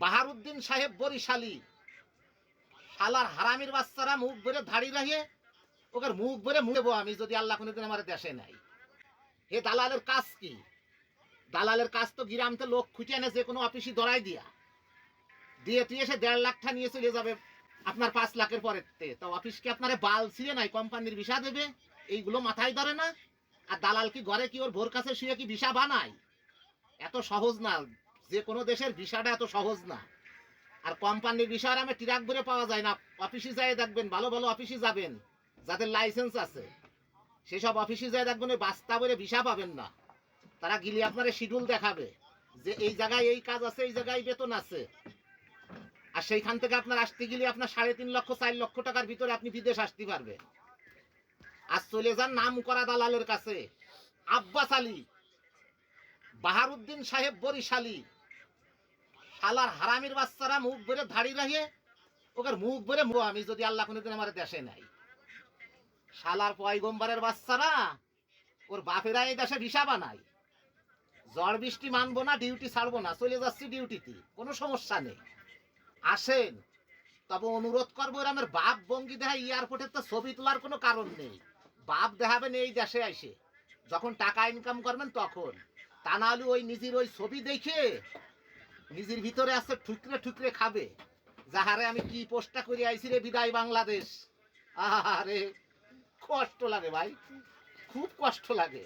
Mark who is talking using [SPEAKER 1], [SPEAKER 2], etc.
[SPEAKER 1] বাহারুদ্দিন সাহেব বরিশালী শালার হারামির বাচ্চারা মুখ ভরে ধাড়ি রাখিয়ে ওকে মুখ ভরে মুড়েবো আমি যদি আল্লাহ কোনোদিন আমার দেশে নাই। এ দালালের কাজ কি? দালালের কাজ তো গ্রামতে লোক খুঁজে এনে যে কোনো অফিসে ধরাই দিয়ে তুই এসে 1.5 লাখ নিয়ে চলে যাবে আপনার 5 লাখের পরে। তো অফিস কি আপনার বাল ছিঁড়ে নাই কোম্পানির ভিসা দেবে? এইগুলো মাথায় ধরে না। আর দালাল কি ঘরে কি ওর ভোর কাছে শুয়ে কি ভিসা বানায়? এত সহজ না, যে কোনো দেশের ভিসাটা এত সহজ না। আর কোম্পানির ভিসা আমি ট্রাক ভরে পাওয়া যায় না। অফিসে যাই দেখবেন, ভালো ভালো অফিসে যাবেন যাদের লাইসেন্স আছে, সেসব অফিসে যাই দেখবেন ওই বাস্তা ভরে ভিসা পাবেন না। তারা গিলি আপনার শিডিউল দেখাবে যে এই জায়গায় এই কাজ আছে, এই জায়গায় বেতন আছে। আর সেইখান থেকে আপনার আসতে গেলে আপনার 3.5 লক্ষ 4 লক্ষ টাকার ভিতরে আপনি বিদেশ আসতে পারবেন। আর চলে যান নাম করা দালালের কাছে। আব্বাস আলী, বাহারুদ্দিন সাহেব বরিশালী শালার হারামির বাচ্চারা মুখ ভরে ধাড়ি রাখিয়ে ওকে মুখ ভরে আমি যদি আল্লাহ কোনোদিন আমার দেশে নাই। শালার পয়গম্বরের বাচ্চারা ওর বাপেরা এই দেশে ভিসা বানায়। ঝড় বৃষ্টি মানবো না, ডিউটি ছাড়বো না, চলে যাচ্ছি ডিউটিতে, কোনো সমস্যা নেই, আসেন। তবে অনুরোধ করবো এরমের বাপ বঙ্গি দেখা এয়ারপোর্টের তো ছবি তোলার কোনো কারণ নেই। বাপ দেখাবেন এই দেশে আইসে যখন টাকা ইনকাম করবেন তখন। তা না হলে ওই নিজের ওই ছবি দেখে নিজের ভিতরে আছে ঠুকরে ঠুকরে খাবে, যাহারে আমি কি পোস্টটা করে আইছি রে বিদায় বাংলাদেশ। আরে কষ্ট লাগে ভাই, খুব কষ্ট লাগে।